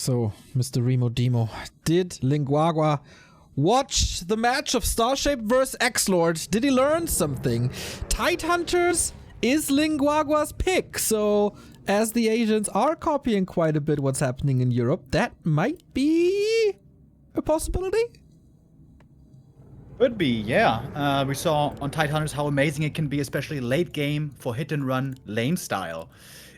So, Mr. Remo Demo, did Guagua watch the match of Starshape vs. X-Lord? Did he learn something? Tidehunters is Guagua's pick, so as the Asians are copying quite a bit what's happening in Europe, that might be a possibility? Could be, yeah. We saw on Tidehunters how amazing it can be, especially late game for hit and run lane style.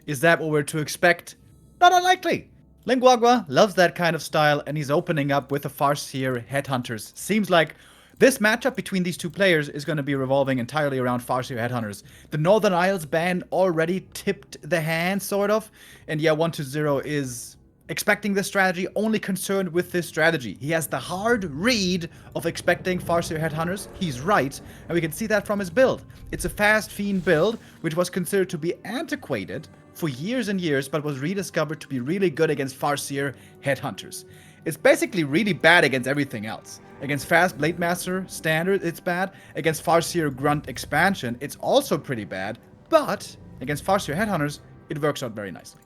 Is that what we're to expect? Not unlikely. Guagua loves that kind of style, and he's opening up with the Farseer Headhunters. Seems like this matchup between these two players is going to be revolving entirely around Farseer Headhunters. The Northern Isles ban already tipped the hand, sort of. And yeah, 1-0 is expecting this strategy, only concerned with this strategy. He has the hard read of expecting Farseer Headhunters. He's right, and we can see that from his build. It's a fast fiend build, which was considered to be antiquated for years and years, but was rediscovered to be really good against Farseer Headhunters. It's basically really bad against everything else. Against Fast Blade Master Standard, it's bad. Against Farseer Grunt Expansion, it's also pretty bad. But against Farseer Headhunters, it works out very nicely.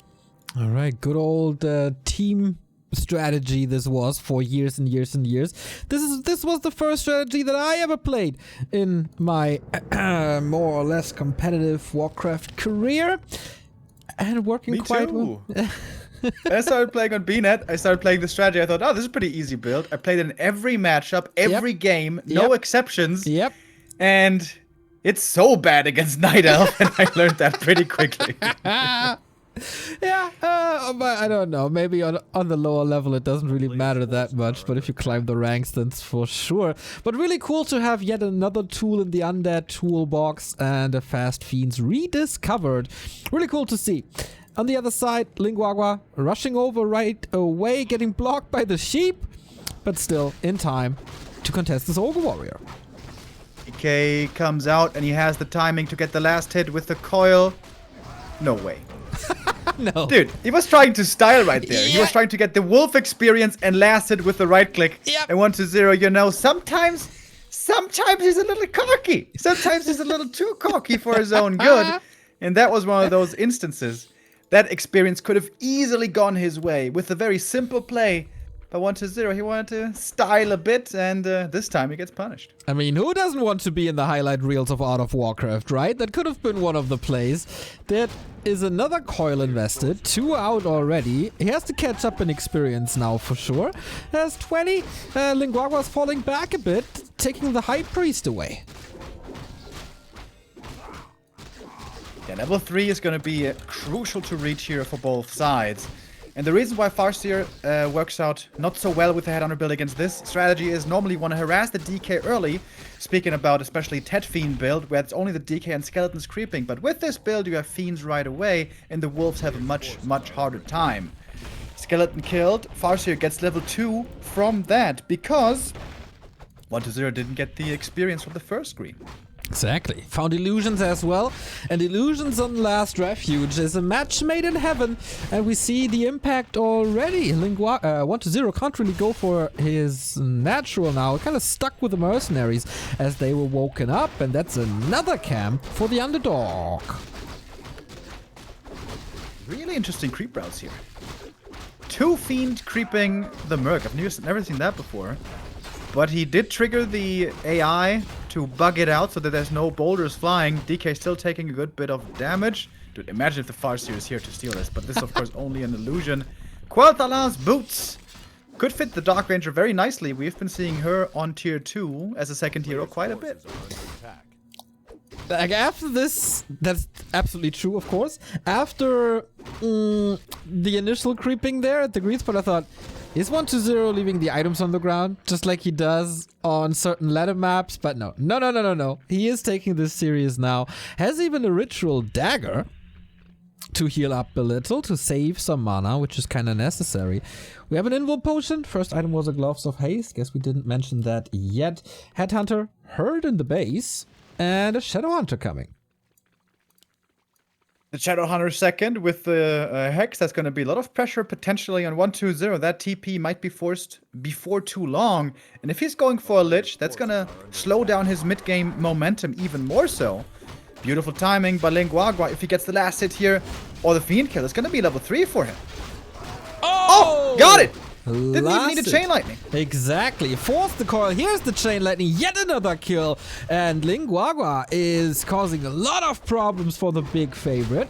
All right, good old team strategy this was for years and years and years. This was the first strategy that I ever played in my more or less competitive WarCraft career. And working Me quite too. well. When I started playing on BNet, I started playing the strategy. I thought, oh, this is a pretty easy build. I played it in every matchup, every game, no exceptions. Yep. And it's so bad against Night Elf, and I learned that pretty quickly. Yeah, but I don't know. Maybe on the lower level it doesn't really matter that much, but if you climb the ranks, then for sure. But really cool to have yet another tool in the Undead toolbox and a Fast Fiends rediscovered. Really cool to see. On the other side, Guagua rushing over right away, getting blocked by the sheep, but still in time to contest this Ogre Warrior. DK comes out, and he has the timing to get the last hit with the coil. No way. No. Dude, he was trying to style right there. Yeah. He was trying to get the wolf experience and last hit with the right click. Yep. And 1-0, you know, sometimes he's a little cocky. Sometimes he's a little too cocky for his own good. And that was one of those instances. That experience could have easily gone his way with a very simple play. But 1-0, he wanted to style a bit, and this time he gets punished. I mean, who doesn't want to be in the highlight reels of Art of Warcraft, right? That could have been one of the plays. That is another coil invested, 2 out already. He has to catch up in experience now for sure. Has 20. Guagua's falling back a bit, taking the High Priest away. Yeah, level 3 is going to be crucial to reach here for both sides. And the reason why Farseer works out not so well with the Headhunter build against this strategy is normally you want to harass the DK early. Speaking about especially Tet Fiend build, where it's only the DK and Skeletons creeping. But with this build, you have Fiends right away, and the Wolves have a much, much harder time. Skeleton killed. Farseer gets level 2 from that, because 1-0 didn't get the experience from the first screen. Exactly. Found Illusions as well. And Illusions on Last Refuge is a match made in heaven. And we see the impact already. 1-0 can't really go for his natural now. Kind of stuck with the mercenaries as they were woken up. And that's another camp for the underdog. Really interesting creep routes here. 2 Fiend creeping the Merc. I've never seen that before. But he did trigger the AI to bug it out so that there's no boulders flying. DK still taking a good bit of damage. Dude, imagine if the Farseer is here to steal this. But this is, of course, only an illusion. Quel'Thala's boots could fit the Dark Ranger very nicely. We've been seeing her on tier 2 as a second hero quite a bit. Like after this, that's absolutely true, of course. After the initial creeping there at the green spot, I thought, is 1-0 leaving the items on the ground, just like he does on certain ladder maps? But no. He is taking this serious now. Has even a ritual dagger to heal up a little, to save some mana, which is kind of necessary. We have an invul potion. First item was a Gloves of Haste. Guess we didn't mention that yet. Headhunter heard in the base, and a Shadowhunter coming. The Shadowhunter second with the Hex. That's going to be a lot of pressure potentially on 1-2-0. That TP might be forced before too long. And if he's going for a Lich, that's going to slow down his mid-game momentum even more so. Beautiful timing by Guagua. If he gets the last hit here or the Fiend kill, it's going to be level 3 for him. Oh! Got it! Didn't even need a Lost it. chain lightning. Exactly. Forced the coil. Here's the chain lightning. Yet another kill. And Guagua is causing a lot of problems for the big favorite.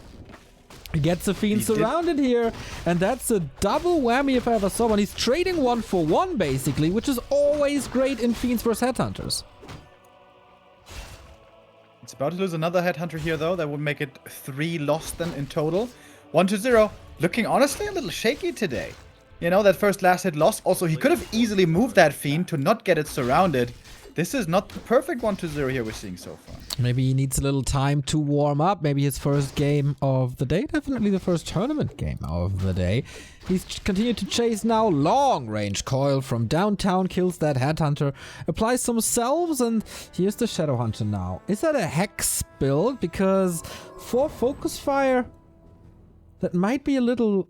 He gets the Fiend surrounded here. And that's a double whammy if I ever saw one. He's trading 1 for 1 basically, which is always great in Fiends versus Headhunters. It's about to lose another Headhunter here, though. That would make it 3 lost then in total. 1-0. Looking honestly a little shaky today. You know, that first last hit lost. Also, he could have easily moved that Fiend to not get it surrounded. This is not the perfect 1-0 here we're seeing so far. Maybe he needs a little time to warm up. Maybe his first game of the day. Definitely the first tournament game of the day. He's continued to chase now. Long range coil from downtown. Kills that Headhunter. Applies some salves. And here's the Shadow Hunter now. Is that a Hex build? Because for Focus Fire, that might be a little...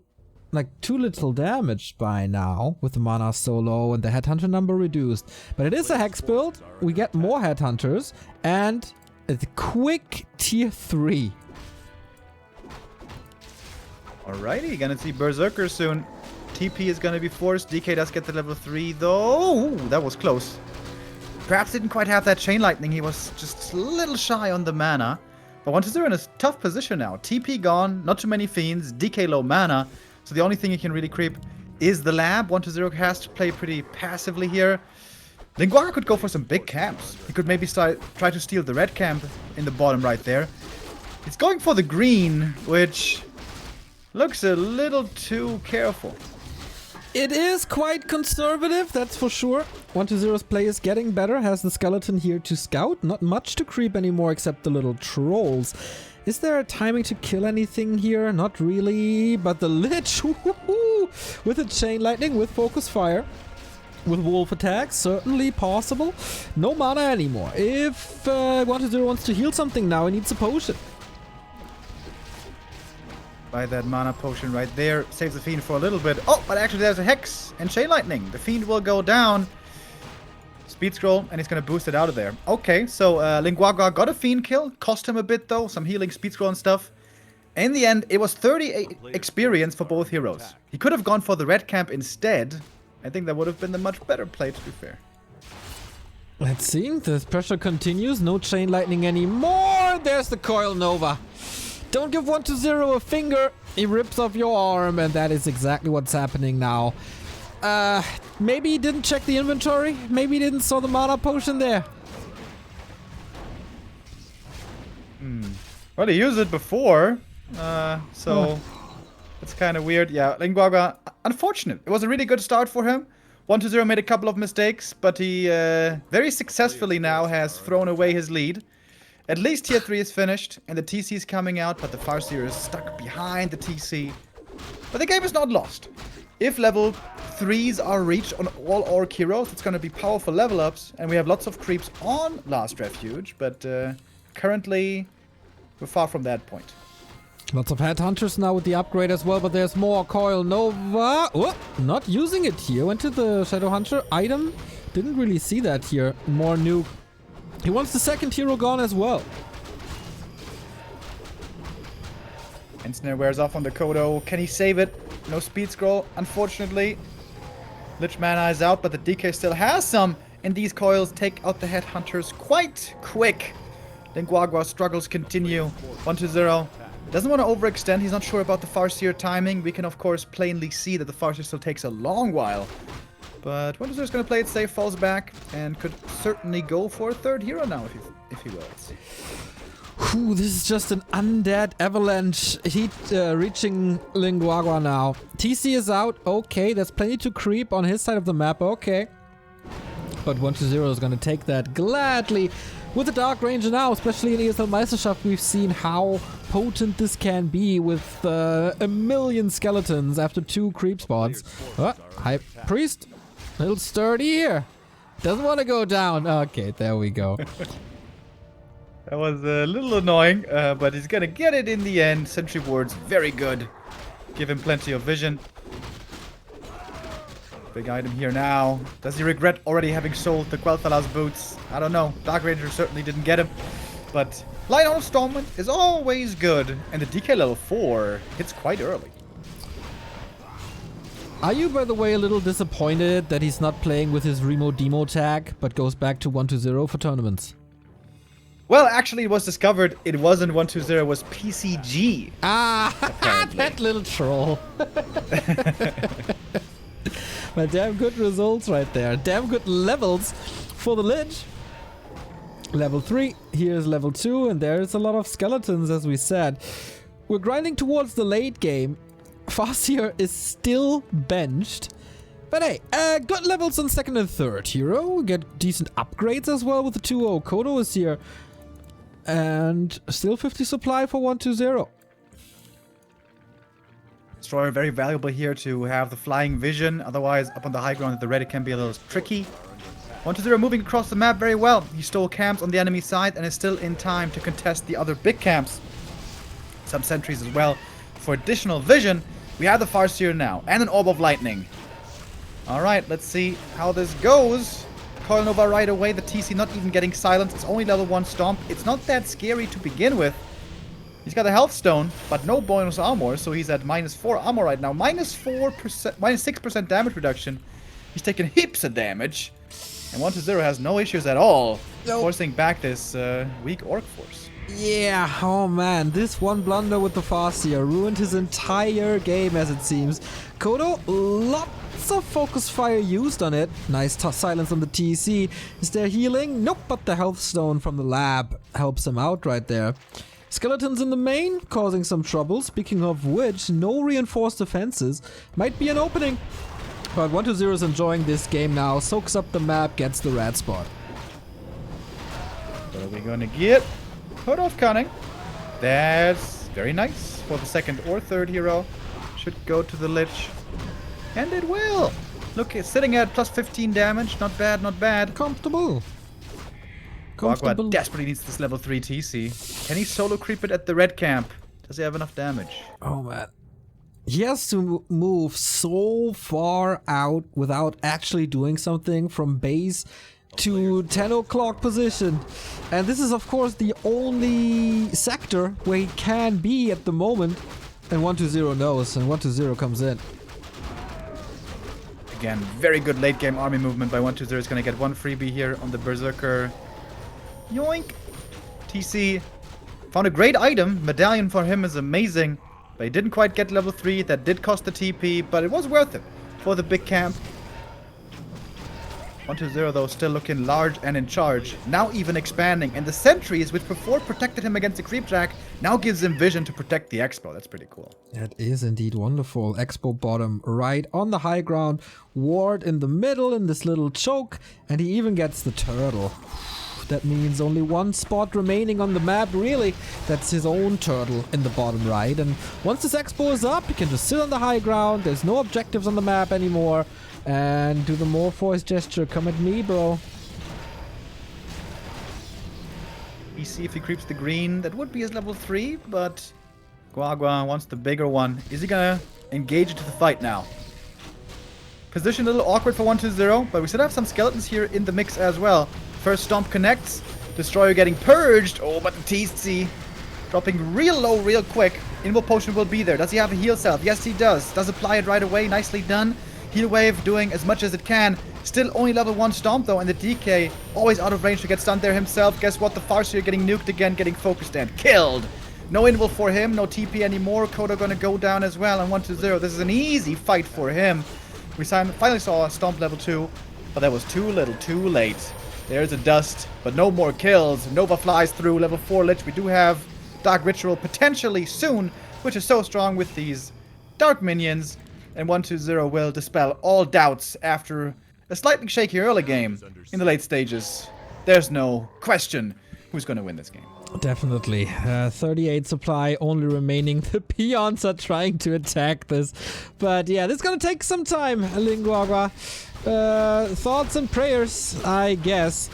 like too little damage by now with the mana so low and the Headhunter number reduced. But it is a Hex build. We get more Headhunters and a quick tier 3. Alrighty, gonna see Berserker soon. TP is gonna be forced. DK does get the level 3 though. Ooh, that was close. Perhaps didn't quite have that chain lightning. He was just a little shy on the mana. But 1-0 in a tough position now. TP gone, not too many Fiends, DK low mana. So the only thing he can really creep is the lab. 1-0 has to play pretty passively here. Guagua could go for some big camps. He could maybe try to steal the red camp in the bottom right there. He's going for the green, which looks a little too careful. It is quite conservative, that's for sure. 1-0's play is getting better. Has the skeleton here to scout. Not much to creep anymore except the little trolls. Is there a timing to kill anything here? Not really, but the Lich with a Chain Lightning, with Focus Fire, with Wolf Attack, certainly possible. No mana anymore. If 1-0 wants to heal something now, he needs a potion. Buy that mana potion right there. Saves the Fiend for a little bit. Oh, but actually there's a Hex and Chain Lightning. The Fiend will go down. Speed scroll, and he's gonna boost it out of there. Okay, so Guagua got a Fiend kill. Cost him a bit though, some healing, speed scroll and stuff. In the end, it was 38 experience for both heroes. He could have gone for the red camp instead. I think that would have been the much better play, to be fair. Let's see, the pressure continues. No Chain Lightning anymore. There's the Coil Nova. Don't give 1-0 a finger. He rips off your arm, and that is exactly what's happening now. Maybe he didn't check the inventory. Maybe he didn't saw the mana potion there. Well, he used it before, so it's kind of weird. Yeah, Guagua, unfortunate. It was a really good start for him. 1-0 made a couple of mistakes, but he very successfully now has thrown away his lead. At least tier 3 is finished, and the TC is coming out, but the Farseer is stuck behind the TC. But the game is not lost. If level 3s are reached on all Orc heroes, it's going to be powerful level ups, and we have lots of creeps on Last Refuge, but currently we're far from that point. Lots of Headhunters now with the upgrade as well, but there's more Coil Nova. Oh, not using it here. Went to the Shadow Hunter item. Didn't really see that here. More nuke. He wants the second hero gone as well. Ensnare wears off on the Kodo. Can he save it? No speed scroll, unfortunately. Lich mana is out, but the DK still has some. And these coils take out the Headhunters quite quick. Guagua struggles continue. 1-0. Doesn't want to overextend. He's not sure about the Farseer timing. We can, of course, plainly see that the Farseer still takes a long while. But 1-0 is going to play it safe, falls back, and could certainly go for a third hero now if he wills. Whew, this is just an undead avalanche heat reaching Guagua now. TC is out. Okay, there's plenty to creep on his side of the map. Okay. But 1-0 is going to take that gladly. With the Dark Ranger now, especially in ESL Meisterschaft, we've seen how potent this can be with a million skeletons after 2 creep spots. High Priest, a little sturdy here. Doesn't want to go down. Okay, there we go. That was a little annoying, but he's gonna get it in the end. Sentry Ward's very good. Give him plenty of vision. Big item here now. Does he regret already having sold the Quel'Thala's boots? I don't know. Dark Ranger certainly didn't get him. But Light on Stormwind is always good. And the DK level 4 hits quite early. Are you, by the way, a little disappointed that he's not playing with his Remo Demo tag, but goes back to 1-0 for tournaments? Well, actually, it was discovered it wasn't 1-0, it was PCG. Ah, that little troll. But damn good results right there. Damn good levels for the Lich. Level 3, here's level 2, and there's a lot of skeletons, as we said. We're grinding towards the late game. Farseer is still benched. But hey, good levels on second and third hero. We get decent upgrades as well with the 2-0. Kodo is here. And still 50 supply for 1-0. Destroyer very valuable here to have the flying vision. Otherwise, up on the high ground at the red, it can be a little tricky. 1-0 moving across the map very well. He stole camps on the enemy side and is still in time to contest the other big camps. Some sentries as well for additional vision. We have the Farseer now and an Orb of Lightning. Alright, let's see how this goes. Coil Nova right away. The TC not even getting silenced. It's only level 1 Stomp. It's not that scary to begin with. He's got a Health Stone, but no bonus armor, so he's at -4 armor right now. -6% damage reduction. He's taking heaps of damage. And 1-0 has no issues at all, forcing back this weak Orc force. Yeah, oh man, this one blunder with the Farseer ruined his entire game, as it seems. Kodo, lots of focus fire used on it. Nice silence on the TC. Is there healing? Nope, but the health stone from the lab helps him out right there. Skeletons in the main, causing some trouble. Speaking of which, no reinforced defenses. Might be an opening. But 1-0 is enjoying this game now. Soaks up the map, gets the red spot. What are we gonna get? Hood of Cunning. That's very nice for the second or third hero. Should go to the Lich. And it will. Look, it's sitting at plus 15 damage. Not bad, not bad. Comfortable. Guagua desperately needs this level 3 TC. Can he solo creep it at the red camp? Does he have enough damage? Oh man. He has to move so far out without actually doing something from base to 10 o'clock position. And this is of course the only sector where he can be at the moment. And 1-0 knows, and 1-0 comes in. Again, very good late game army movement by 1-0. Is going to get one freebie here on the Berserker. Yoink! TC found a great item. Medallion for him is amazing. But he didn't quite get level 3. That did cost the TP, but it was worth it for the big camp. 1-0 though, still looking large and in charge. Now even expanding. And the sentries, which before protected him against the creepjack, now gives him vision to protect the Expo. That's pretty cool. That is indeed wonderful. Expo bottom right on the high ground. Ward in the middle in this little choke. And he even gets the turtle. That means only one spot remaining on the map, really. That's his own turtle in the bottom right. And once this Expo is up, he can just sit on the high ground. There's no objectives on the map anymore. And do the Morpheus gesture. Come at me, bro. We see if he creeps the green. That would be his level 3, but Guagua wants the bigger one. Is he gonna engage into the fight now? Position a little awkward for 1-0, but we still have some skeletons here in the mix as well. First Stomp connects. Destroyer getting purged. Oh, but the TC dropping real low real quick. Invo Potion will be there. Does he have a heal self? Yes, he does. Does apply it right away. Nicely done. Heal Wave doing as much as it can. Still only level 1 Stomp though, and the DK always out of range to get stunned there himself. Guess what? The Farseer getting nuked again, getting focused and killed. No Invo for him. No TP anymore. Kodo gonna go down as well, and 1-0. This is an easy fight for him. We finally saw a Stomp level 2, but that was too little, too late. There's a dust, but no more kills. Nova flies through level 4 Lich. We do have Dark Ritual potentially soon, which is so strong with these Dark Minions. And 1-0 will dispel all doubts after a slightly shaky early game in the late stages. There's no question who's going to win this game. Definitely. 38 supply only remaining. The peons are trying to attack this. But yeah, this is going to take some time, Guagua. Thoughts and prayers, I guess.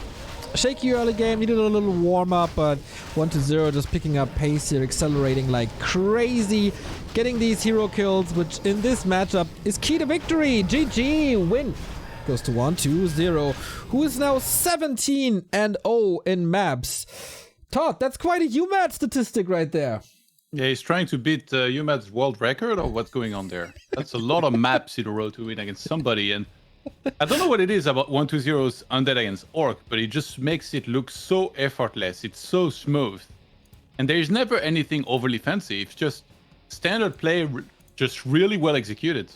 Shaky early game, needed a little warm-up, but 1-0 just picking up pace here, accelerating like crazy, getting these hero kills, which in this matchup is key to victory. GG, win. Goes to 1-0, who is now 17-0 in maps. Todd, that's quite a UMAT statistic right there. Yeah, he's trying to beat UMAD's world record, or what's going on there? That's a lot of maps in a row to win against somebody, and I don't know what it is about 120's Undead against Orc, but it just makes it look so effortless. It's so smooth. And there is never anything overly fancy. It's just standard play, just really well executed.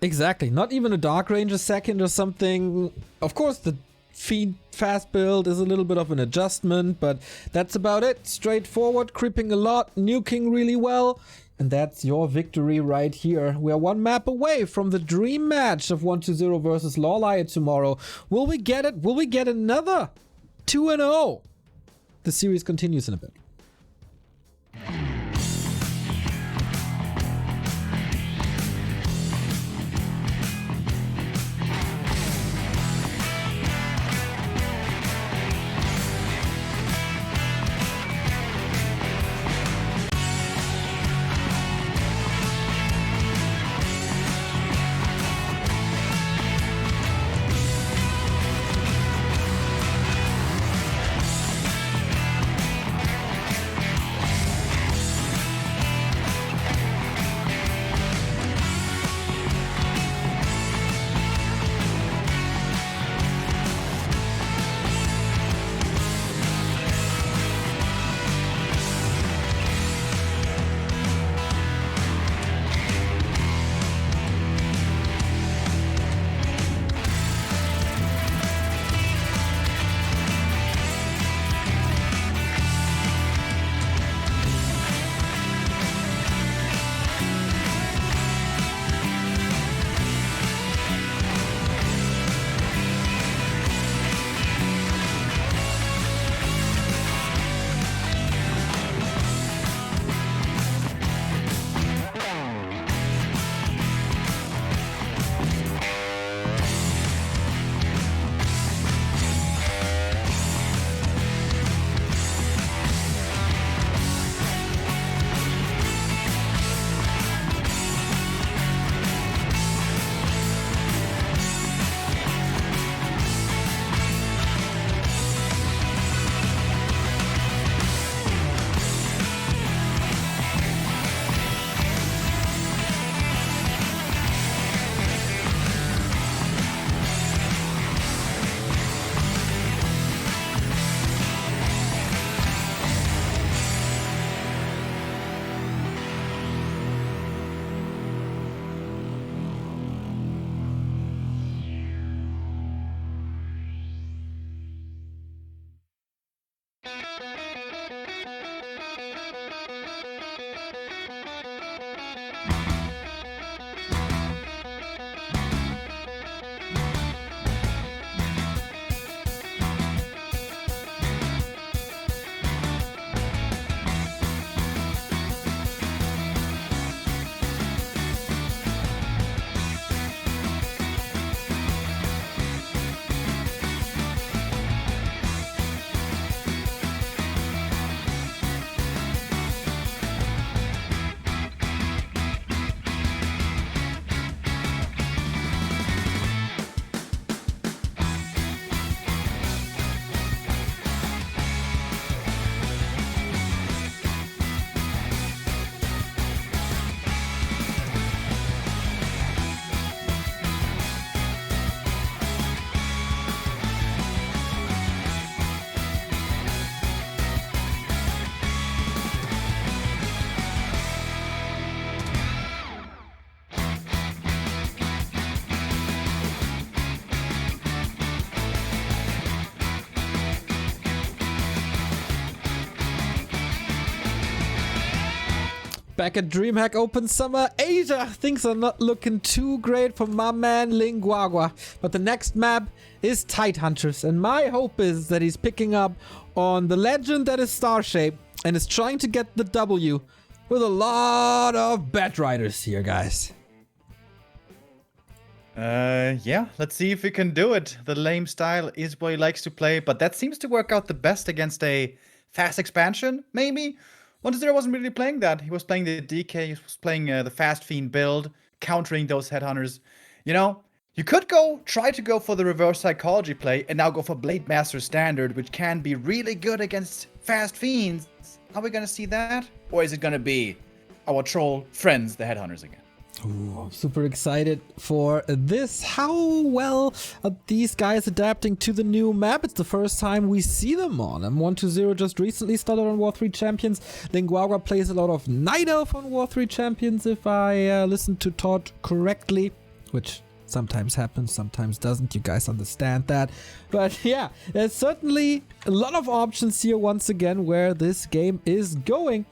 Exactly. Not even a Dark Ranger second or something. Of course, the Fiend fast build is a little bit of an adjustment, but that's about it. Straightforward, creeping a lot, nuking really well. And that's your victory right here. We are one map away from the dream match of 120 versus Lawlight tomorrow. Will we get it? Will we get another 2-0? The series continues in a bit. Back at DreamHack Open Summer Asia, things are not looking too great for my man Guagua. But the next map is Tidehunters, and my hope is that he's picking up on the legend that is Starshape and is trying to get the W with a lot of Bat Riders here, guys. Yeah, let's see if we can do it. The lame style is what he likes to play, but that seems to work out the best against a fast expansion, maybe? 1-0 wasn't really playing that. He was playing the DK, he was playing the Fast Fiend build, countering those Headhunters. You know, You could try to go for the reverse psychology play and now go for Blade Master Standard, which can be really good against fast fiends. Are we gonna see that? Or is it gonna be our troll friends, the Headhunters again? Ooh, I'm super excited for this. How well are these guys adapting to the new map? It's the first time we see them on. M120 just recently started on War 3 Champions. Guagua plays a lot of Night Elf on War 3 Champions, if I listened to Todd correctly, which sometimes happens, sometimes doesn't. You guys understand that. But yeah, there's certainly a lot of options here once again where this game is going.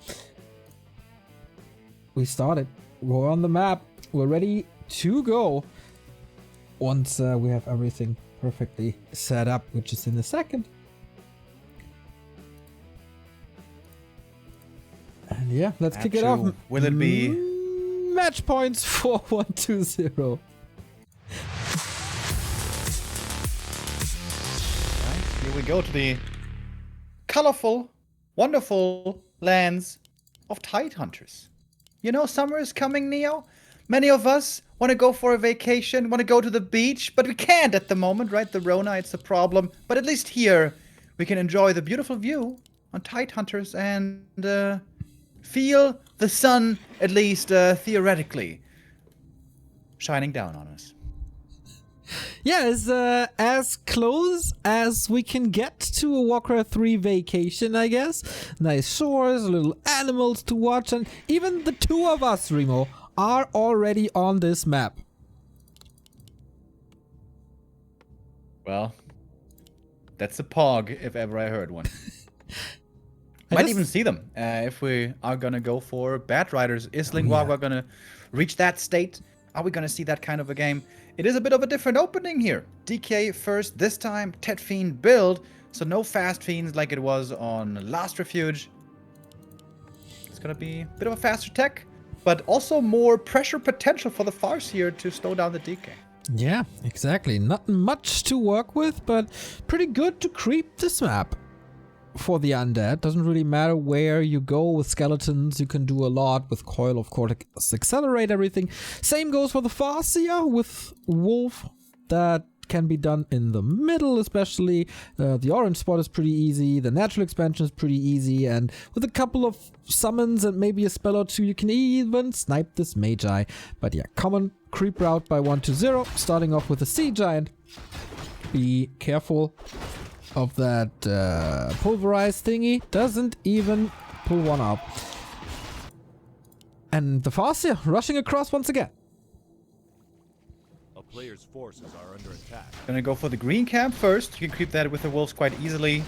We started. We're on the map. We're ready to go. Once we have everything perfectly set up, which is in a second. And yeah, let's kick it off. Will it be match points for 120? Right, here we go to the colorful, wonderful lands of Tidehunters. You know, summer is coming, Neo. Many of us want to go for a vacation, want to go to the beach, but we can't at the moment, right? The Rona, it's a problem. But at least here, we can enjoy the beautiful view on Tidehunters and feel the sun, at least theoretically, shining down on us. Yeah, it's as close as we can get to a WarCraft 3 vacation, I guess. Nice shores, little animals to watch, and even the two of us, Remo, are already on this map. Well, that's a pog, if ever I heard one. Might even see them if we are gonna go for Bat Riders. Is Guagua gonna reach that state? Are we gonna see that kind of a game? It is a bit of a different opening here. DK first this time, Tet Fiend build, so no fast fiends like it was on Last Refuge. It's gonna be a bit of a faster tech, but also more pressure potential for the Farseer to slow down the DK. Yeah, exactly. Not much to work with, but pretty good to creep this map. For the undead, doesn't really matter where you go with skeletons, you can do a lot with coil, of course, accelerate everything. Same goes for the Farseer with wolf, that can be done in the middle, especially. The orange spot is pretty easy, the natural expansion is pretty easy, and with a couple of summons and maybe a spell or two, you can even snipe this Magi. But yeah, common creep route by 120, starting off with a Sea Giant. Be careful of that pulverized thingy. Doesn't even pull one up. And the Farseer rushing across once again. A player's forces are under attack. Gonna go for the green camp first. You can creep that with the wolves quite easily.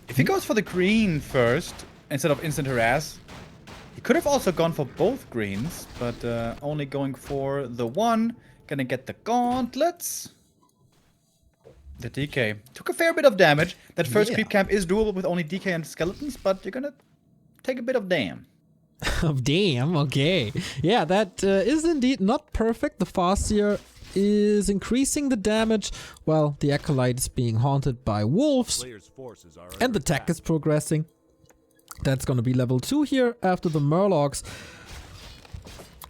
If he goes for the green first, instead of instant harass, he could have also gone for both greens, but only going for the one. Gonna get the gauntlets. The DK took a fair bit of damage. That first creep camp is doable with only DK and skeletons, but you're gonna take a bit of damn. Damn, okay. Yeah, that is indeed not perfect. The Farseer is increasing the damage while the Acolyte is being haunted by wolves. And the tech is progressing. That's gonna be level 2 here after the Murlocs.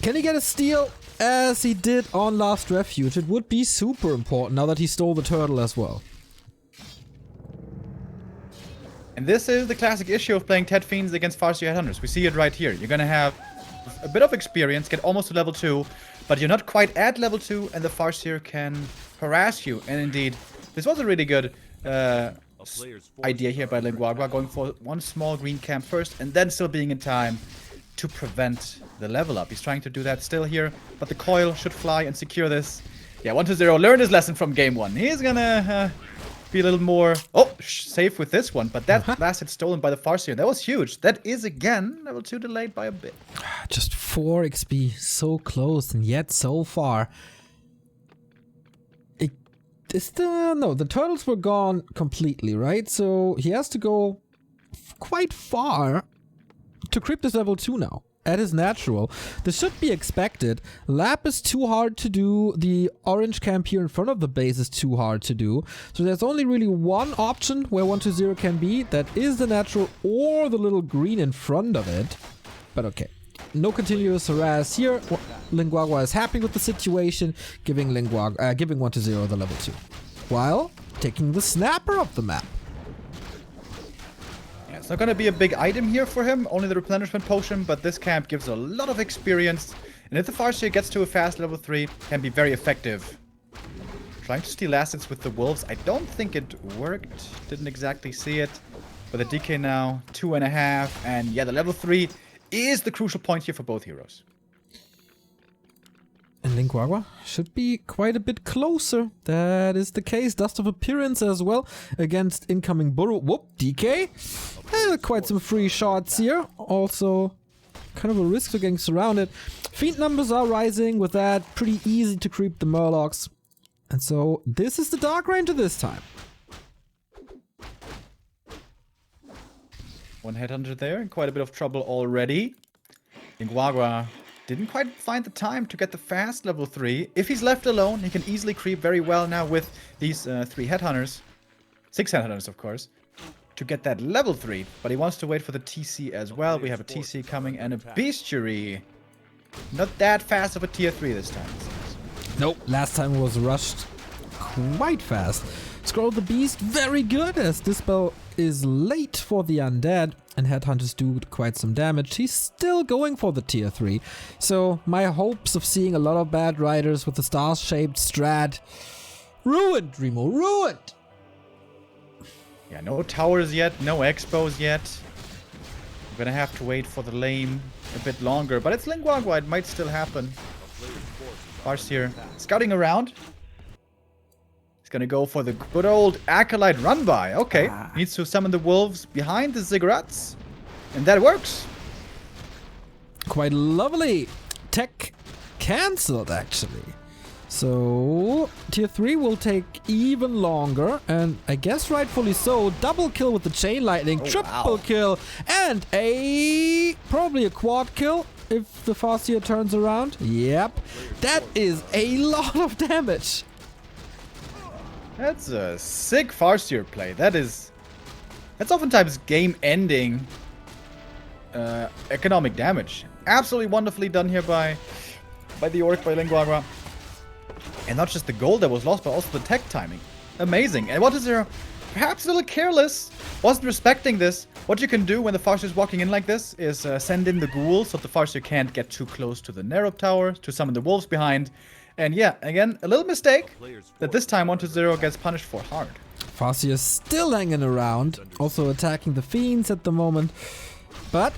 Can he get a steal as he did on Last Refuge? It would be super important now that he stole the turtle as well. And this is the classic issue of playing Tet Fiends against Farseer Headhunters. We see it right here. You're gonna have a bit of experience, get almost to level 2, but you're not quite at level 2, and the Farseer can harass you. And indeed, this was a really good idea here by Guagua, going for one small green camp first, and then still being in time to prevent the level up. He's trying to do that still here, but the coil should fly and secure this. Yeah, 120 learned his lesson from game 1. He's gonna be a little more safe with this one, but that last hit stolen by the Farseer, that was huge. That is again level 2 delayed by a bit. Just 4 XP, so close and yet so far. The turtles were gone completely, right? So he has to go quite far to creep this level 2 now. At his natural. This should be expected. Lap is too hard to do. The orange camp here in front of the base is too hard to do. So there's only really one option where 120 can be. That is the natural or the little green in front of it. But okay. no continuous harass here. Guagua is happy with the situation, giving 1-0 the level 2. While taking the snapper off the map. Yeah, it's not going to be a big item here for him, only the replenishment potion, but this camp gives a lot of experience. And if the Farseer gets to a fast level 3, can be very effective. Trying to steal assets with the wolves, I don't think it worked. Didn't exactly see it. But the DK now, 2.5. And yeah, the level 3 is the crucial point here for both heroes. And Guagua should be quite a bit closer. That is the case. Dust of Appearance as well against incoming Burrow. Whoop, DK. Quite some free shots here. Also, kind of a risk to getting surrounded. Fiend numbers are rising with that. Pretty easy to creep the Murlocs. And so, this is the Dark Ranger this time. One headhunter there, in quite a bit of trouble already. Guagua didn't quite find the time to get the fast level 3. If he's left alone, he can easily creep very well now with these 3 headhunters. 6 headhunters, of course, to get that level 3. But he wants to wait for the TC as well. We have a TC coming and a bestiary. Not that fast of a tier 3 this time. Nope, last time was rushed quite fast. Scroll the Beast, very good, as Dispel is late for the undead, and headhunters do quite some damage. He's still going for the tier 3, so my hopes of seeing a lot of bad riders with the star-shaped strat ruined, Remo, ruined! Yeah, no towers yet, no expos yet. I'm gonna have to wait for the lane a bit longer, but it's Guagua, it might still happen. Farseer scouting around. He's gonna go for the good old Acolyte run by. Okay, needs to summon the wolves behind the ziggurats, and that works. Quite lovely. Tech cancelled, actually. So, tier 3 will take even longer, and I guess rightfully so. Double kill with the Chain Lightning, triple kill, and probably a quad kill if the Farseer turns around. Yep, that is a lot of damage. That's a sick Farseer play. That's oftentimes game-ending economic damage. Absolutely wonderfully done here by the Orc, by Guagua. And not just the gold that was lost, but also the tech timing. Amazing. And what is there? Perhaps a little careless. Wasn't respecting this. What you can do when the Farseer is walking in like this is send in the ghouls so the Farseer can't get too close to the Nerub tower to summon the wolves behind. And yeah, again, a little mistake that this time 1-0 gets punished for hard. Farseer still hanging around, also attacking the Fiends at the moment. But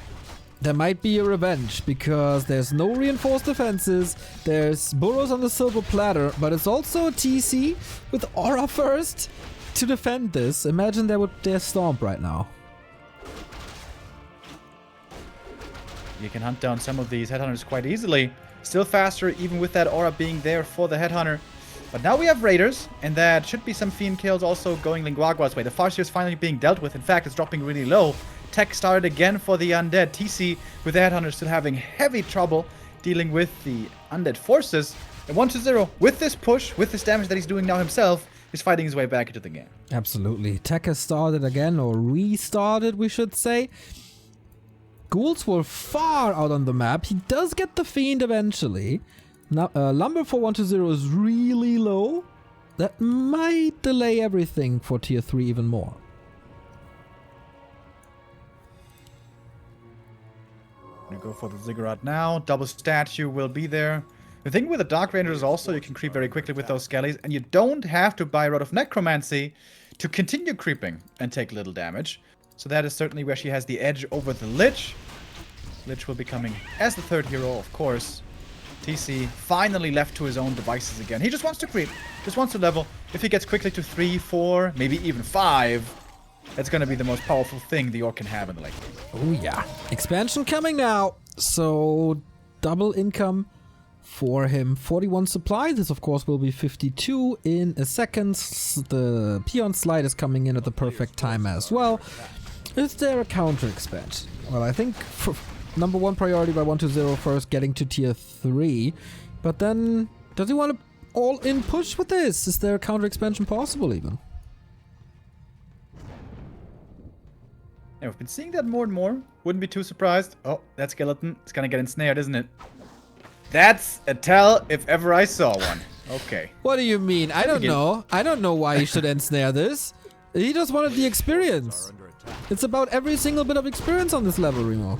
there might be a revenge, because there's no reinforced defenses, there's burrows on the silver platter, but it's also a TC with Aura first to defend this. Imagine they would dare stomp right now. You can hunt down some of these headhunters quite easily. Still faster, even with that aura being there for the headhunter. But now we have raiders, and that should be some fiend kills also going Guagua's way. The Farseer is finally being dealt with. In fact, it's dropping really low. Tech started again for the undead. TC with the headhunter still having heavy trouble dealing with the undead forces. And 1-0 with this push, with this damage that he's doing now himself, is fighting his way back into the game. Absolutely. Tech has started again, or restarted, we should say. Ghouls were far out on the map. He does get the Fiend eventually. Now, lumber for 1-0 is really low. That might delay everything for tier 3 even more. Gonna go for the ziggurat now. Double statue will be there. The thing with the Dark Ranger is also you can creep very quickly with those skellies, and you don't have to buy Rod of Necromancy to continue creeping and take little damage. So that is certainly where she has the edge over the Lich. Lich will be coming as the third hero, of course. TC finally left to his own devices again. He just wants to creep, just wants to level. If he gets quickly to 3, 4, maybe even 5, that's going to be the most powerful thing the Orc can have in the late game. Oh yeah. Expansion coming now. So double income for him. 41 supply. This of course will be 52 in a second. The Peon slide is coming in at the perfect time as well. Is there a counter expansion? Well, I think number one priority by 1-0 first, getting to tier 3. But then, does he want to all-in push with this? Is there a counter expansion possible even? Yeah, we've been seeing that more and more. Wouldn't be too surprised. Oh, that skeleton is gonna get ensnared, isn't it? That's a tell if ever I saw one. Okay. What do you mean? I don't know. I don't know why he should ensnare this. He just wanted the experience. It's about every single bit of experience on this level, Remo.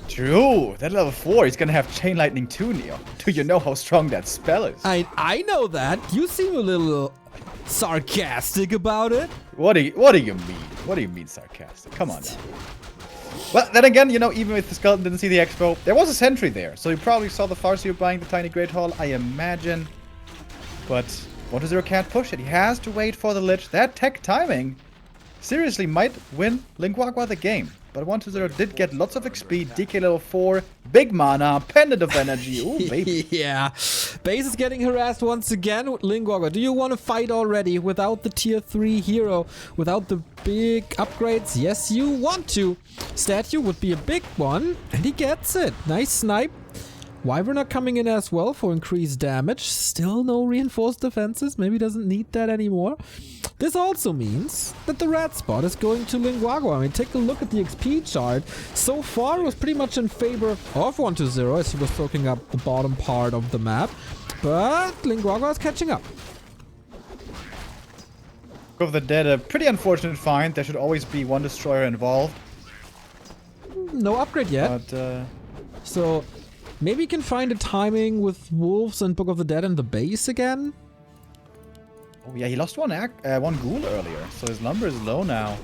True. That level 4, he's gonna have Chain Lightning too, Neo. Do you know how strong that spell is? I know that. You seem a little sarcastic about it. What do you mean? What do you mean sarcastic? Come on now. Well, then again, you know, even if the skeleton didn't see the expo, there was a sentry there. So you probably saw the Farseer buying the tiny Great Hall, I imagine. But 1-0 can't push it. He has to wait for the Lich. That tech timing seriously might win Guagua the game. But 1-0 did get lots of XP, DK level 4, big mana, pendant of energy. Ooh, baby. Yeah. Base is getting harassed once again with Guagua. Do you want to fight already without the tier 3 hero? Without the big upgrades? Yes, you want to. Statue would be a big one. And he gets it. Nice snipe. Wyvern are coming in as well for increased damage. Still no reinforced defenses. Maybe doesn't need that anymore. This also means that the red spot is going to Guagua. I mean, take a look at the XP chart. So far, it was pretty much in favor of 1-0 as he was soaking up the bottom part of the map. But Guagua is catching up. Of the Dead, a pretty unfortunate find. There should always be one destroyer involved. No upgrade yet. But, so maybe you can find a timing with Wolves and Book of the Dead in the base again. oh yeah, he lost one ghoul earlier, so his number is low now.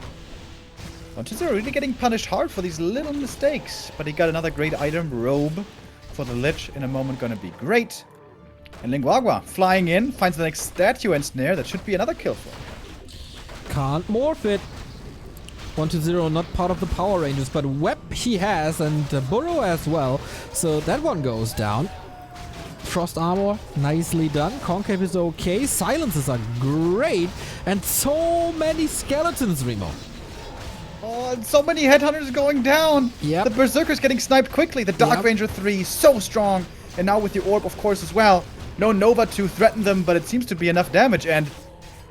1-0 really getting punished hard for these little mistakes. But he got another great item, Robe, for the Lich in a moment, gonna be great. And Guagua flying in, finds the next statue and snare. That should be another kill for him. Can't morph it. 1-0 not part of the Power Rangers, but Web he has and Burrow as well. So that one goes down. Frost Armor, nicely done. Concave is okay. Silences are great. And so many skeletons, Remo. Oh, and so many headhunters going down. Yep. The Berserker's getting sniped quickly. The Dark Yep. Ranger 3, so strong. And now with the Orb, of course, as well. No Nova to threaten them, but it seems to be enough damage. And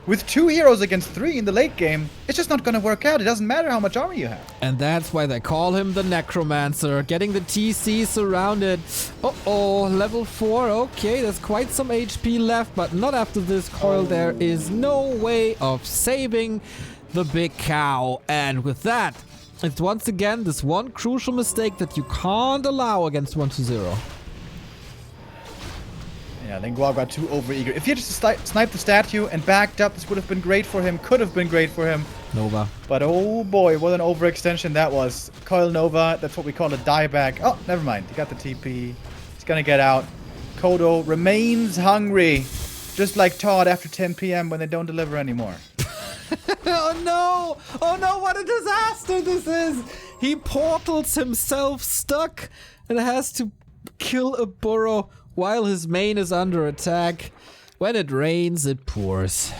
with 2 heroes against 3 in the late game, it's just not going to work out. It doesn't matter how much armor you have. And that's why they call him the Necromancer. Getting the TC surrounded. Uh-oh, level 4. Okay, there's quite some HP left, but not after this coil. There is no way of saving the big cow. And with that, it's once again this one crucial mistake that you can't allow against 1-0. Yeah, Guagua too overeager. If he had just sniped the statue and backed up, this would have been great for him. Could have been great for him. Nova. But oh boy, what an overextension that was. Coil Nova, that's what we call a dieback. Oh, never mind. He got the TP. He's gonna get out. Kodo remains hungry. Just like Todd after 10 p.m. when they don't deliver anymore. Oh no! Oh no, what a disaster this is! He portals himself stuck and has to kill a burrow while his main is under attack. When it rains, it pours.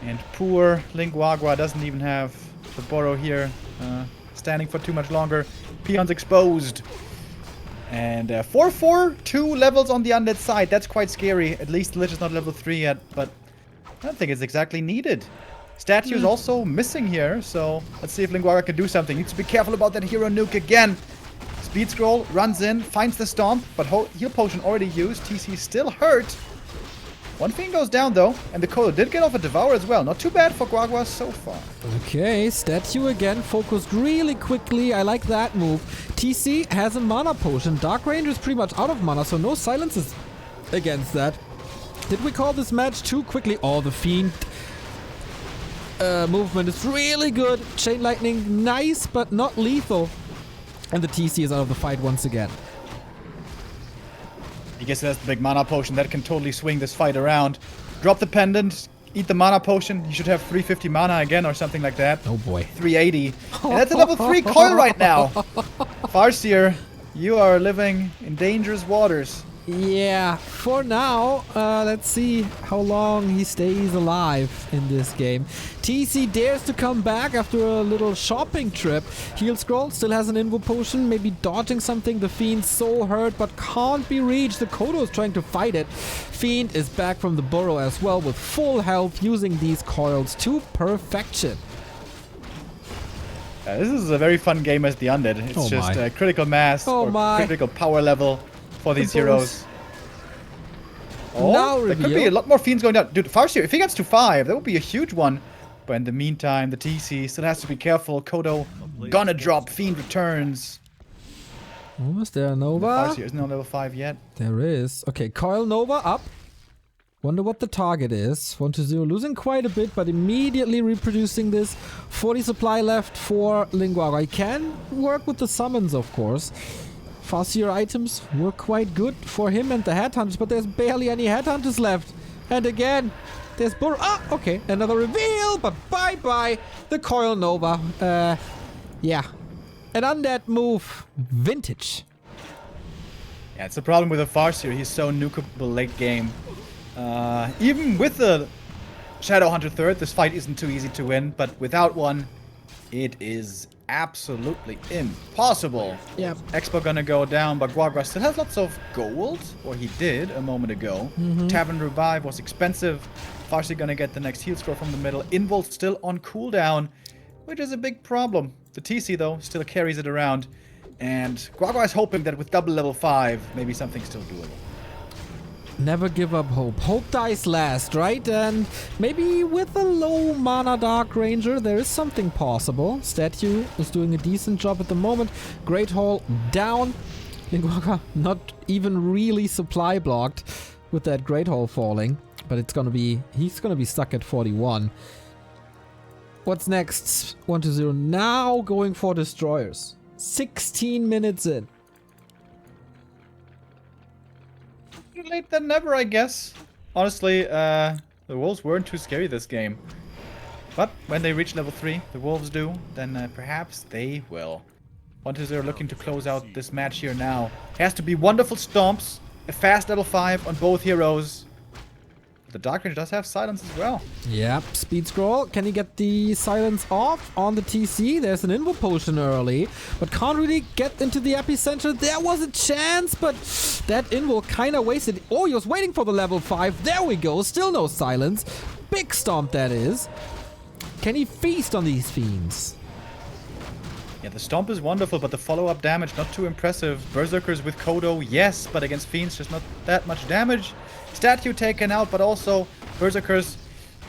And poor Guagua doesn't even have the burrow here standing for too much longer. Peon's exposed. And 4-4, 2 levels on the undead side. That's quite scary. At least the Lich is not level 3 yet, but I don't think it's exactly needed. Statue is also missing here, so let's see if Guagua can do something. Needs to be careful about that hero nuke again. Speed scroll, runs in, finds the stomp, but heal potion already used. TC still hurt. One thing goes down though, and the Kodo did get off a Devour as well. Not too bad for Guagua so far. Okay, statue again, focused really quickly. I like that move. TC has a mana potion. Dark Ranger is pretty much out of mana, so no silences against that. Did we call this match too quickly? Oh, the Fiend movement is really good. Chain Lightning, nice, but not lethal. And the TC is out of the fight once again. I guess that's the big mana potion that can totally swing this fight around. Drop the pendant, eat the mana potion. You should have 350 mana again or something like that. Oh boy. 380. And that's a level 3 coil right now. Farseer, you are living in dangerous waters. Yeah, for now, let's see how long he stays alive in this game. TC dares to come back after a little shopping trip. Heal scroll, still has an invo potion, maybe dodging something. The Fiend's so hurt, but can't be reached. The Kodo is trying to fight it. Fiend is back from the burrow as well with full health, using these coils to perfection. This is a very fun game as the Undead. It's Oh just my. critical mass Oh or my. critical power level for these heroes. Oh, Now there could be reveal. a lot more fiends going down. Dude, Farseer, if he gets to 5, that would be a huge one. But in the meantime, the TC still has to be careful. Kodo gonna drop Fiend Returns. Oh, is there a The Nova? Farseer isn't on level 5 yet. There is. Okay, Coil Nova up. Wonder what the target is. 1-0 losing quite a bit, but immediately reproducing this. 40 supply left for Guagua. He can work with the summons, of course. Farseer items were quite good for him and the Headhunters, but there's barely any Headhunters left. And again, there's Burrow. Ah, okay, another reveal, but bye-bye. The Coil Nova. Yeah. An undead move. Vintage. Yeah, it's the problem with the Farseer. He's so nukable late game. Even with the Shadowhunter third, this fight isn't too easy to win, but without one, it is absolutely impossible. Yep. Expo gonna go down, but Guagua still has lots of gold, or he did a moment ago. Tavern Revive was expensive. Farseer gonna get the next heal score from the middle. Invul still on cooldown, which is a big problem. The TC, though, still carries it around. And Guagua is hoping that with double level 5, maybe something's still doable. Never give up hope. Hope dies last, right? And maybe with a low mana Dark Ranger, there is something possible. Statue is doing a decent job at the moment. Great Hall down. Guagua not even really supply blocked with that Great Hall falling. But it's gonna be... he's gonna be stuck at 41. What's next? 1-0 now going for Destroyers. 16 minutes in. Better late than never, I guess. Honestly, the wolves weren't too scary this game. But when they reach level 3, the wolves do, then perhaps they will. 1-0 looking to close out this match here now. Has to be wonderful stomps, a fast level 5 on both heroes. The Dark Ranger does have silence as well. Yep, speed scroll. Can he get the silence off on the TC? There's an Invo potion early, but can't really get into the epicenter. There was a chance, but that Invo kind of wasted. Oh, he was waiting for the level 5. There we go. Still no silence. Big stomp, that is. Can he feast on these fiends? Yeah, the stomp is wonderful, but the follow-up damage not too impressive. Berserkers with Kodo, yes, but against fiends just not that much damage. Statue taken out, but also Berserkers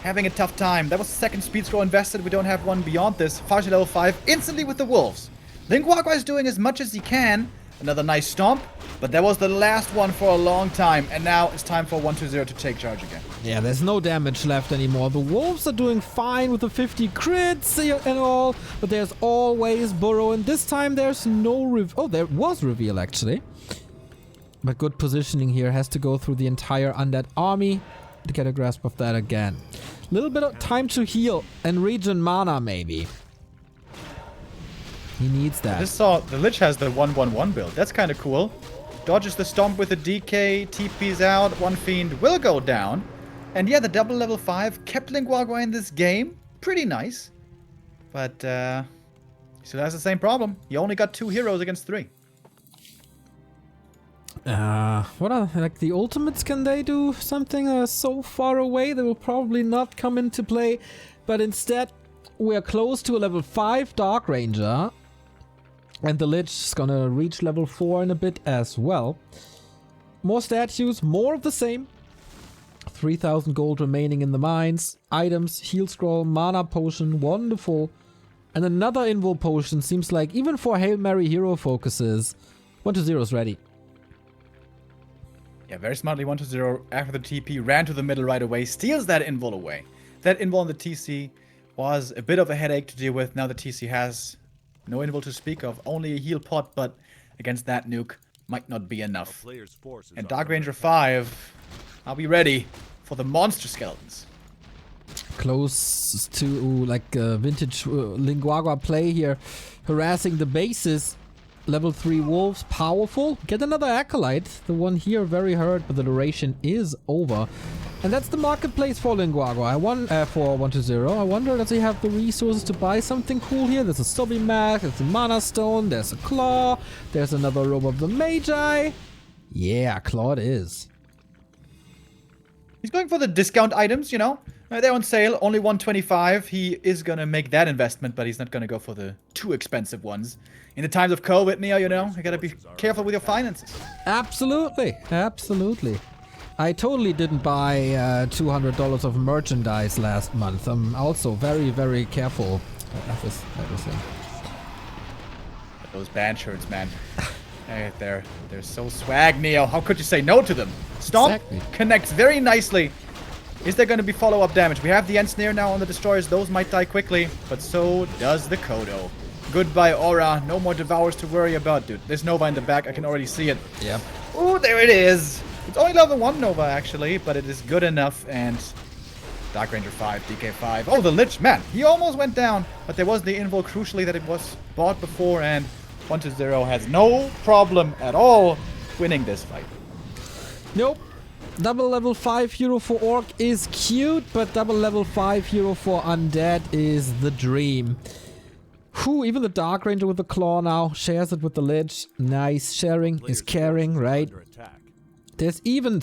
having a tough time. That was the second speed scroll invested. We don't have one beyond this. Farseer level 5 instantly with the wolves. Guagua is doing as much as he can. Another nice stomp, but that was the last one for a long time. And now it's time for 1-0 to take charge again. Yeah, there's no damage left anymore. The wolves are doing fine with the 50 crits and all, but there's always Burrow, and this time there's no reveal. Oh, there was reveal actually. But good positioning here. Has to go through the entire undead army to get a grasp of that again. Little bit of time to heal and regen mana maybe. He needs I that. just saw the Lich has the 1-1-1 build. That's kind of cool. Dodges the stomp with a DK, TP's out, one fiend will go down. And yeah, the double level 5 kept Guagua in this game. Pretty nice. But he still has the same problem. He only got 2 heroes against 3. What are like the ultimates? Can they do something so far away? They will probably not come into play, but instead we are close to a level 5 Dark Ranger, and the Lich is gonna reach level 4 in a bit as well. More statues, more of the same. 3,000 gold remaining in the mines. Items, heal scroll, mana potion, wonderful, and another invul potion. Seems like even for Hail Mary hero focuses, 1-0 is ready. Yeah, very smartly 1-0 after the TP, ran to the middle right away, steals that invul away. That invul on the TC was a bit of a headache to deal with. Now the TC has no invul to speak of, only a heal pot, but against that nuke might not be enough. Player's forces And are Dark under Ranger attack. 5, I'll be ready for the monster skeletons. Close to like vintage Guagua play here, harassing the bases. Level 3 wolves, powerful. Get another acolyte. The one here very hurt, but the duration is over. And that's the marketplace for Guagua. For 1-0. I wonder, does he have the resources to buy something cool here? There's a Stubby Mac, there's a Mana Stone, there's a Claw, there's another Robe of the Magi. Yeah, Claw it is. He's going for the discount items, you know. They're on sale, only 125. He is gonna make that investment, but he's not gonna go for the too expensive ones. In the times of COVID, Neo, you know, you gotta be careful with your finances. Absolutely, absolutely. I totally didn't buy $200 of merchandise last month. I'm also very, very careful with everything. Those band shirts, man. They're so swag, Neo. How could you say no to them? Stomp Exactly. connects very nicely. Is there going to be follow-up damage? We have the Ensnare now on the destroyers. Those might die quickly, but so does the Kodo. Goodbye, Aura. No more Devours to worry about, dude. There's Nova in the back. I can already see it. Yeah. Ooh, there it is. It's only level 1 Nova, actually, but it is good enough. And Dark Ranger 5, DK5. Oh, the Lich, man. He almost went down, but there was the invo, crucially, that it was bought before, and 1-0 has no problem at all winning this fight. Nope. Double level 5 hero for Orc is cute, but double level 5 hero for Undead is the dream. Whew, even the Dark Ranger with the Claw now shares it with the Lich. Nice. Sharing is caring, right? Under attack. There's even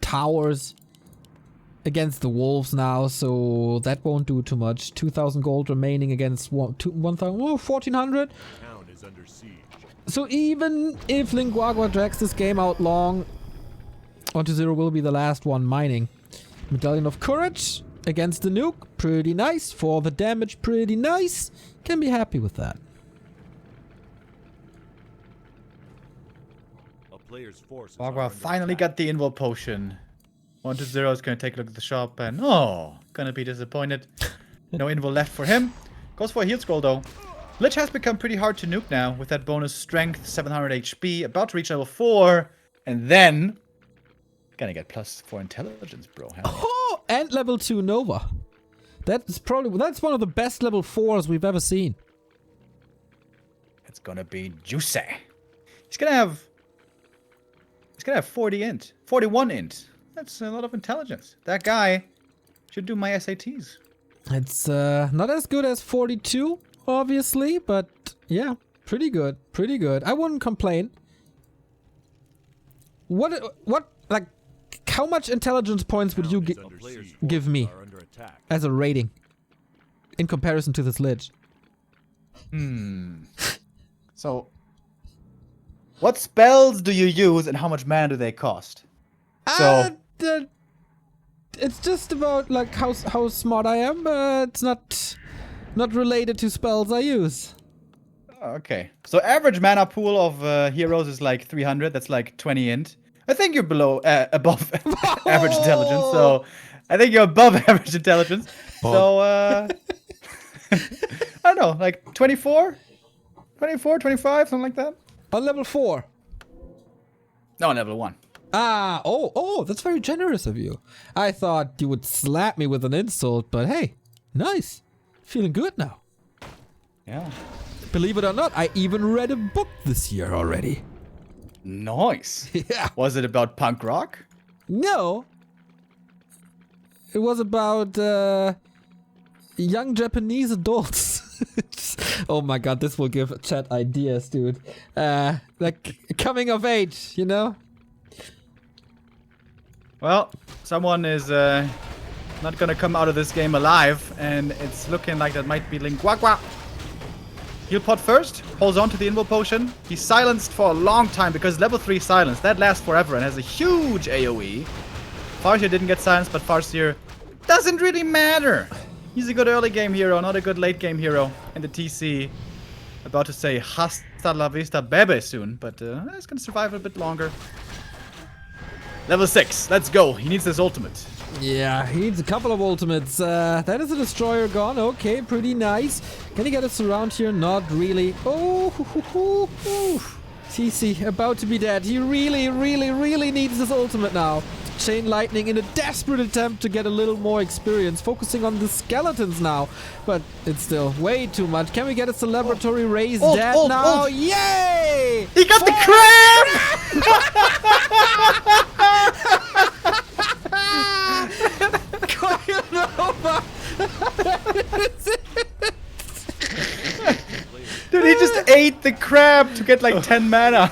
towers against the wolves now, so that won't do too much. 2,000 gold remaining against 1,400. Town is under siege. So even if Guagua drags this game out long, 1-0 will be the last one mining. Medallion of Courage against the nuke. Pretty nice. For the damage, pretty nice. Can be happy with that. A player's forces are Guagua under finally attack. got the invo potion. 1-0 is going to take a look at the shop and gonna be disappointed. No invo left for him. Goes for a heal scroll though. Lich has become pretty hard to nuke now with that bonus strength, 700 HP, about to reach level 4, and then gonna get +4 intelligence, bro. Oh, and level 2 Nova. That's one of the best level 4s we've ever seen. It's gonna be juicy. He's gonna have 40 int, 41 int. That's a lot of intelligence. That guy should do my SATs. It's not as good as 42, obviously, but yeah, pretty good, pretty good. I wouldn't complain. What, like, how much intelligence points would you Town is under siege. give me Are under attack. as a rating in comparison to this Lich? So, what spells do you use and how much mana do they cost? So, It's just about like how smart I am. It's not related to spells I use. okay. So average mana pool of heroes is like 300. That's like 20 int. I think you're above average intelligence. So I think you're above average intelligence. So I don't know, like 24, 25, something like that. On level 4. No, level 1. Oh, that's very generous of you. I thought you would slap me with an insult, but hey, nice. Feeling good now. Yeah. Believe it or not, I even read a book this year already. Nice. Yeah. Was it about punk rock? No. It was about young Japanese adults. Oh my god, this will give chat ideas, dude. Like coming of age, you know? Well, someone is not gonna come out of this game alive, and it's looking like that might be Guagua. Heal pot first, holds on to the invo potion. He's silenced for a long time because level 3 silence, that lasts forever and has a huge AoE. Farseer didn't get silenced, but Farseer doesn't really matter. He's a good early game hero, not a good late game hero. And the TC, about to say hasta la vista bebe soon, but it's gonna survive a bit longer. Level 6, let's go. He needs this ultimate. Yeah, he needs a couple of ultimates. That is a destroyer gone. Okay, pretty nice. Can he get us around here? Not really. Oh, TC about to be dead. He really, really, really needs this ultimate now. Chain Lightning in a desperate attempt to get a little more experience, focusing on the skeletons now. But it's still way too much. Can we get a celebratory raise dead now? Yay! He got the crab! Dude, he just ate the crab to get like 10 mana.